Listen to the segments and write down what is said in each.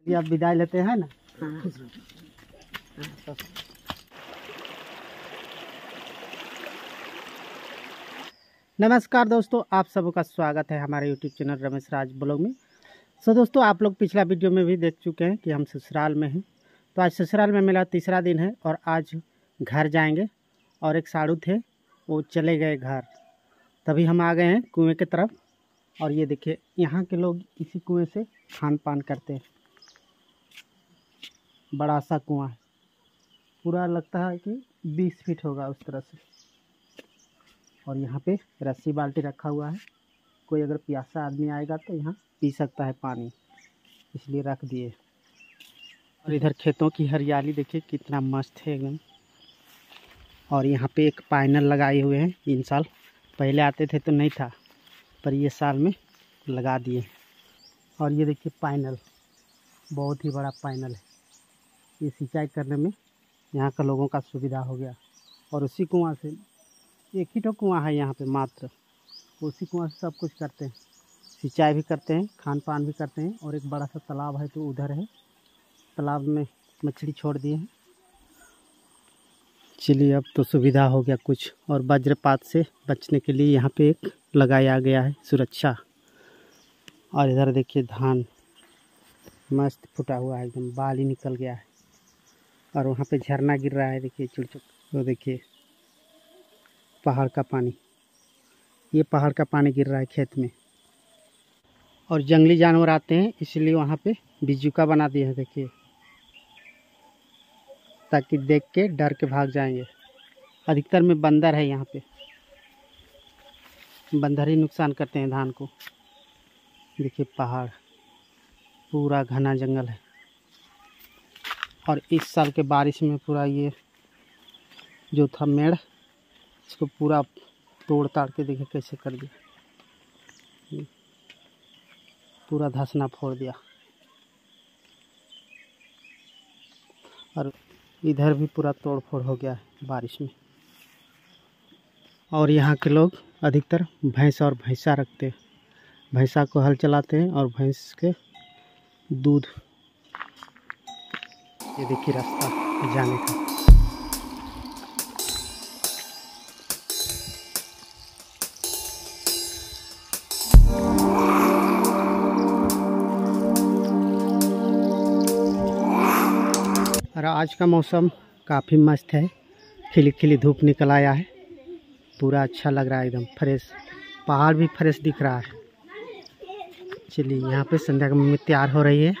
ये आप विदाई लेते हैं ना। नमस्कार दोस्तों, आप सबका स्वागत है हमारे YouTube चैनल रमेश राज ब्लॉग में। दोस्तों, आप लोग पिछला वीडियो में भी देख चुके हैं कि हम ससुराल में हैं। तो आज ससुराल में मेरा तीसरा दिन है और आज घर जाएंगे। और एक साड़ू थे, वो चले गए घर, तभी हम आ गए हैं कुएं की तरफ। और ये देखिए, यहाँ के लोग इसी कुएं से खान पान करते हैं। बड़ा सा कुआं है, पूरा लगता है कि 20 फीट होगा उस तरह से। और यहाँ पे रस्सी बाल्टी रखा हुआ है, कोई अगर प्यासा आदमी आएगा तो यहाँ पी सकता है पानी, इसलिए रख दिए। और इधर खेतों की हरियाली देखिए कितना मस्त है एकदम। और यहाँ पे एक पैनल लगाए हुए हैं। इन साल पहले आते थे तो नहीं था, पर ये साल में लगा दिए। और ये देखिए पैनल, बहुत ही बड़ा पैनल है। ये सिंचाई करने में यहाँ का लोगों का सुविधा हो गया। और उसी कुआं से, एक ही तो कुआं है यहाँ पे मात्र, उसी कुआं से सब कुछ करते हैं। सिंचाई भी करते हैं, खान पान भी करते हैं। और एक बड़ा सा तालाब है तो उधर है, तालाब में मछली छोड़ दिए हैं। चलिए, अब तो सुविधा हो गया कुछ। और वज्रपात से बचने के लिए यहाँ पे एक लगाया गया है सुरक्षा। और इधर देखिए धान मस्त फुटा हुआ है, एकदम बाल ही निकल गया है। और वहाँ पे झरना गिर रहा है, देखिए चुड़चुड़। तो देखिए पहाड़ का पानी, ये पहाड़ का पानी गिर रहा है खेत में। और जंगली जानवर आते हैं, इसलिए वहाँ पे बिजुका बना दिए हैं, देखिए, ताकि देख के डर के भाग जाएंगे। अधिकतर में बंदर है यहाँ पे, बंदर ही नुकसान करते हैं धान को। देखिए पहाड़, पूरा घना जंगल है। और इस साल के बारिश में पूरा ये जो था मेड़, इसको पूरा तोड़ ताड़ के देखिए कैसे कर दिया, पूरा धंसना फोड़ दिया। और इधर भी पूरा तोड़ फोड़ हो गया है बारिश में। और यहाँ के लोग अधिकतर भैंस और भैंसा रखते हैं, भैंसा को हल चलाते हैं और भैंस के दूध। ये देखिए रास्ता जाने का। और आज का मौसम काफ़ी मस्त है, खिली खिली धूप निकल आया है, पूरा अच्छा लग रहा है, एकदम फ्रेश। पहाड़ भी फ्रेश दिख रहा है। चलिए, यहाँ पे संध्या में तैयार हो रही है।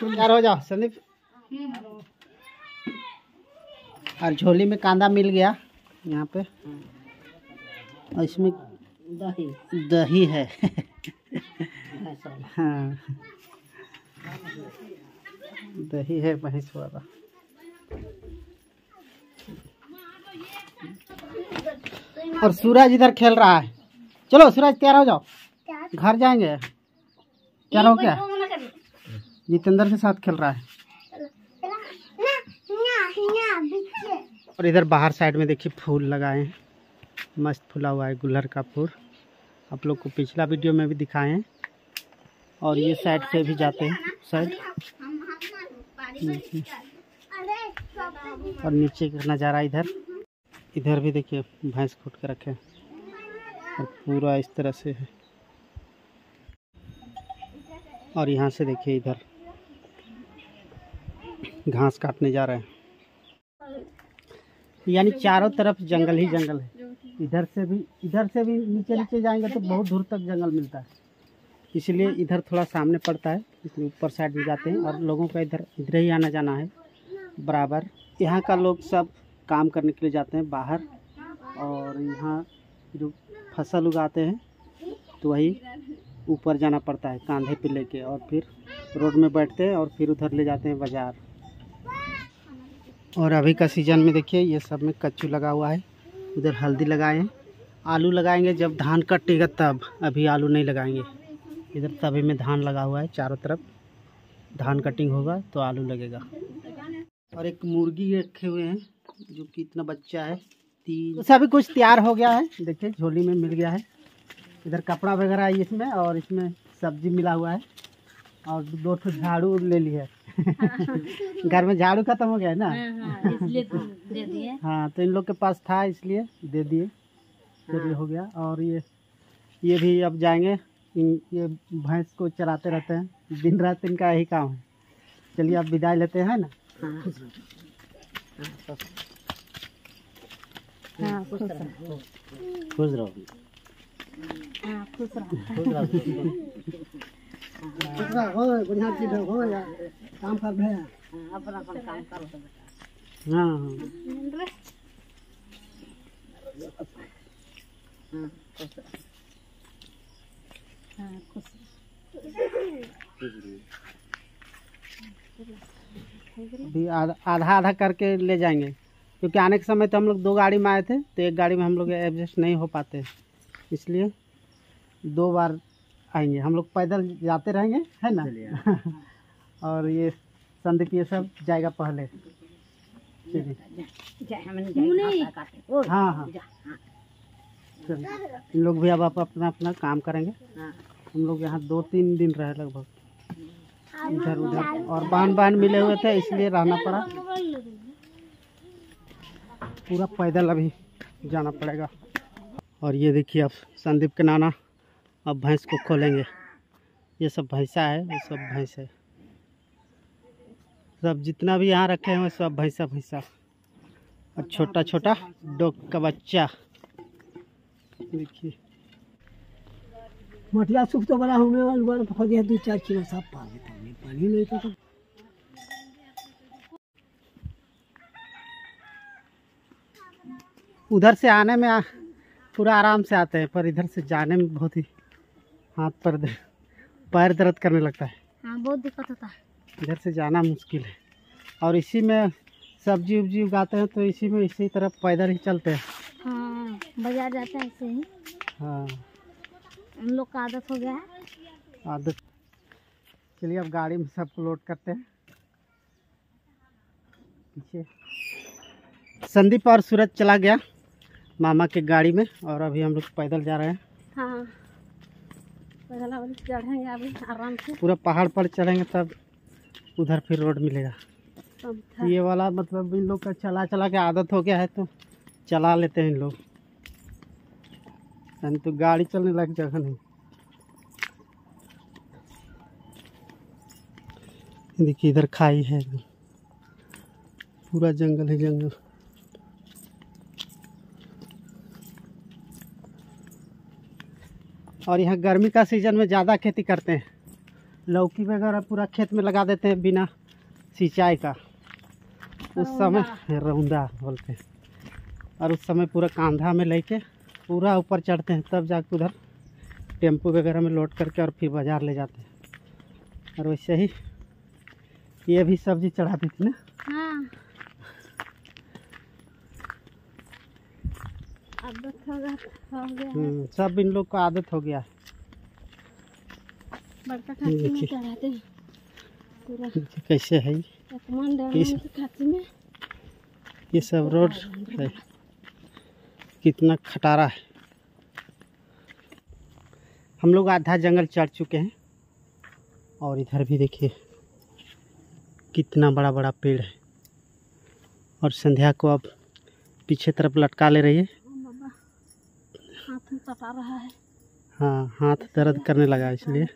तैयार हो जाओ संदीप। और झोली में कांदा मिल गया यहाँ पे, और इसमें दही है। हाँ, दही है भैंस वाला। और सूरज इधर खेल रहा है। चलो सूरज, तैयार हो जाओ, घर जाएंगे। तैयार हो क्या? जितेंद्र के साथ खेल रहा है। और इधर बाहर साइड में देखिए फूल लगाए हैं, मस्त फूला हुआ है, गुलहर का फूल। आप लोग को पिछला वीडियो में भी दिखाए हैं। और ये साइड से भी जाते हैं साइड। और नीचे का नज़ारा इधर, इधर भी देखिए भैंस खोट के रखे हैं। और पूरा इस तरह से है। और यहाँ से देखिए इधर घास काटने जा रहे हैं, यानी चारों तरफ जंगल ही जंगल है। इधर से भी नीचे नीचे जाएंगे तो बहुत दूर तक जंगल मिलता है, इसलिए इधर थोड़ा सामने पड़ता है, इसलिए ऊपर साइड में जाते हैं। और लोगों का इधर ही आना जाना है बराबर। यहाँ का लोग सब काम करने के लिए जाते हैं बाहर। और यहाँ जो फसल उगाते हैं तो वही ऊपर जाना पड़ता है कांधे पे लेके, और फिर रोड में बैठते हैं और फिर उधर ले जाते हैं बाज़ार। और अभी का सीज़न में देखिए ये सब में कच्चू लगा हुआ है। उधर हल्दी लगाए हैं, आलू लगाएंगे जब धान कटेगा तब, अभी आलू नहीं लगाएंगे। इधर तभी में धान लगा हुआ है, चारों तरफ धान कटिंग होगा तो आलू लगेगा। और एक मुर्गी रखे हुए हैं जो कि इतना बच्चा है, 3 तो सभी कुछ तैयार हो गया है। देखिए झोली में मिल गया है। इधर कपड़ा वगैरह है इसमें, और इसमें सब्जी मिला हुआ है, और 2 ठो झाड़ू ले लिया है। घर में झाड़ू खत्म हो गया है ना। हाँ, इसलिए तो दे दिए। हाँ, तो इन लोग के पास था इसलिए दे दिए। चलिए हो गया। और ये भी अब जाएंगे, ये भैंस को चराते रहते हैं, दिन रात इनका यही काम है। चलिए अब विदाई लेते हैं ना। हाँ, खुश रहो। खुश रहो। हाँ, खुश रहो। बढ़िया चीज हो यार, काम कर रहे हैं। अपना काम करो तो बेटा। हाँ हाँ, खुश अभी आधा आधा करके ले जाएंगे, क्योंकि आने के समय तो हम लोग 2 गाड़ी में आए थे, तो एक गाड़ी में हम लोग एडजस्ट नहीं हो पाते, इसलिए 2 बार आएंगे। हम लोग पैदल जाते रहेंगे, है ना। और ये संदीप ये सब जाएगा पहले। हाँ हाँ, चलिए इन लोग भी अब अपना अपना काम करेंगे। हम लोग यहाँ 2-3 दिन रहे लगभग, इधर उधर, और बहन मिले हुए थे इसलिए रहना पड़ा। पूरा पैदल अभी जाना पड़ेगा। और ये देखिए अब संदीप के नाना अब भैंस को खोलेंगे। ये सब भैंसा है, ये सब भैंस है, सब जितना भी यहाँ रखे हैं सब भैंसा। और छोटा छोटा डॉग का बच्चा देखिए। मटिया सुख तो बड़ा होने वाला हो गया, 2-4 किलो सब पानी नहीं तो। उधर से आने में पूरा आराम से आते हैं, पर इधर से जाने में बहुत ही हाथ पैर दर्द करने लगता है। हाँ, बहुत दिक्कत होता है। इधर से जाना मुश्किल है। और इसी में सब्जी उब्जी उगाते हैं, तो इसी में इसी तरह पैदल ही चलते हैं। हाँ, बाजार जाते हैं ऐसे ही। हाँ, हम लोग का आदत हो गया है। आदत। चलिए अब गाड़ी में सबको लोड करते हैं। पीछे संदीप और सूरज चला गया मामा के गाड़ी में, और अभी हम लोग पैदल जा रहे हैं। हाँ, पैदल चढ़ेंगे अभी आराम से। पूरा पहाड़ पर चढ़ेंगे तब उधर फिर रोड मिलेगा। ये वाला मतलब इन लोग का चला के आदत हो गया है, तो चला लेते हैं इन लोग, यानी तो गाड़ी चलने लायक जगह नहीं। देखिए इधर खाई है, पूरा जंगल है, जंगल। और यहाँ गर्मी का सीज़न में ज़्यादा खेती करते हैं। लौकी वगैरह पूरा खेत में लगा देते हैं बिना सिंचाई का। उस समय रौंदा बोलते हैं। और उस समय पूरा कांधा में लेके पूरा ऊपर चढ़ते हैं, तब जाके उधर टेम्पो वगैरह में लोड करके और फिर बाज़ार ले जाते हैं। और वैसे ही ये भी सब्जी चढ़ाती थी ना। हाँ, आदत हो गया। सब इन लोग को आदत हो गया है। बड़का खाची में चढ़ाते हैं पूरा। कैसे है खाची में ये सब रोड है, कितना खटारा है। हम लोग आधा जंगल चढ़ चुके हैं। और इधर भी देखिए कितना बड़ा बड़ा पेड़ है। और संध्या को अब पीछे तरफ लटका ले रही है। हाथ में सटा रहा है। हाँ, हाथ दर्द करने लगा इसलिए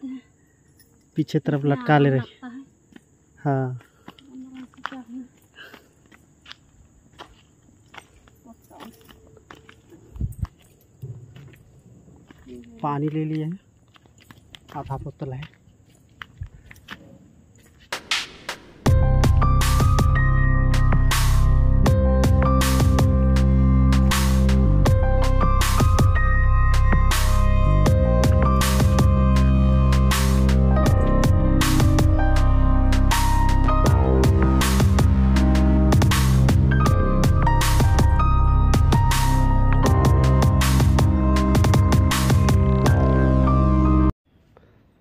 पीछे तरफ लटका ले रही है। हाँ, पानी ले लिए हैं, आधा बोतल है।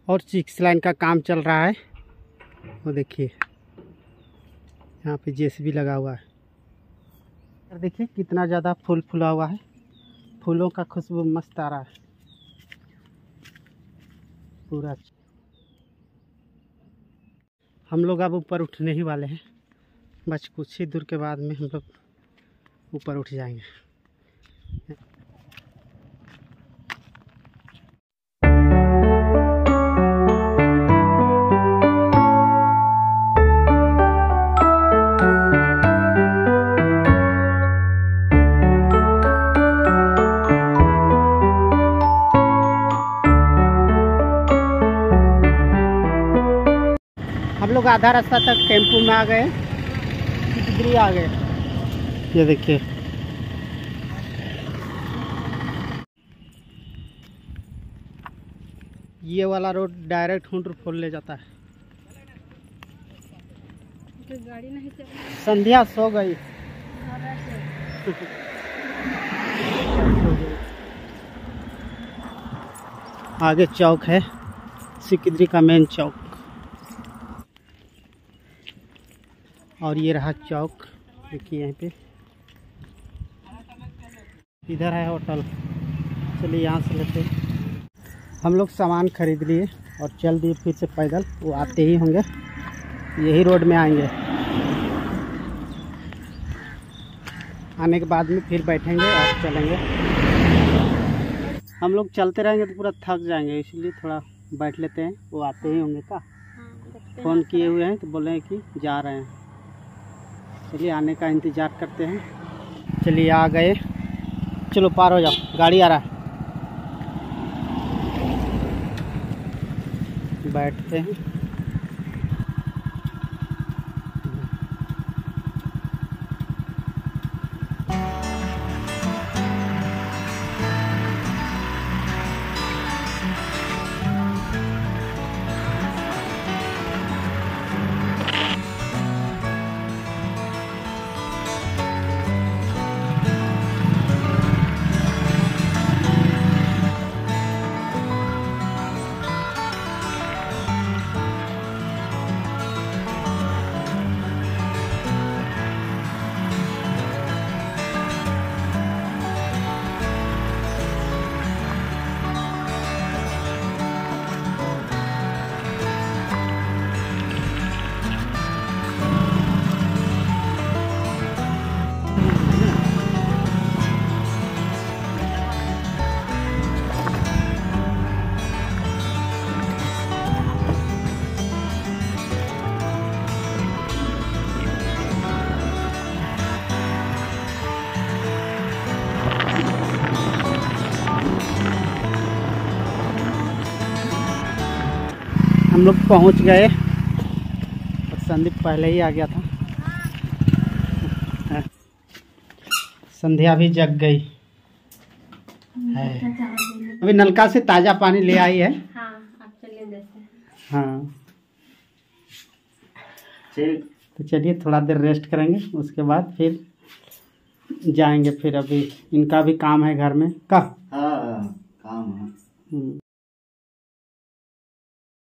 और 6 लाइन का काम चल रहा है। वो देखिए यहाँ पे जेसीबी लगा हुआ है। देखिए कितना ज़्यादा फूल फुला हुआ है, फूलों का खुशबू मस्त आ रहा है पूरा। हम लोग अब ऊपर उठने ही वाले हैं, बस कुछ ही दूर के बाद में हम लोग ऊपर उठ जाएंगे। हम लोग आधा रास्ता तक टेम्पू में आ गए, सिकदरी आ गए। ये देखिए ये वाला रोड डायरेक्ट हुंडर फॉल ले जाता है। तो गाड़ी नहीं चल रही। संध्या सो गई। आगे चौक है, सिकदरी का मेन चौक, और ये रहा चौक। देखिए यहाँ पे इधर है होटल। चलिए यहाँ से लेते हैं। हम लोग सामान खरीद लिए और चल दिए फिर से पैदल। वो आते ही होंगे, यही रोड में आएंगे। आने के बाद में फिर बैठेंगे और चलेंगे। हम लोग चलते रहेंगे तो पूरा थक जाएंगे, इसलिए थोड़ा बैठ लेते हैं। वो आते ही होंगे का फ़ोन किए हुए हैं तो बोले हैं कि जा रहे हैं। चलिए आने का इंतज़ार करते हैं। चलिए आ गए, चलो पार हो जाओ, गाड़ी आ रहा है। बैठते हैं। हम लोग पहुंच गए और संदीप पहले ही आ गया था। संध्या भी जग गई है, अभी नलका से ताज़ा पानी ले आई है। हाँ, आप चलिए जैसे। हाँ तो चलिए थोड़ा देर रेस्ट करेंगे, उसके बाद फिर जाएंगे। फिर अभी इनका भी काम है घर में का। हाँ काम है।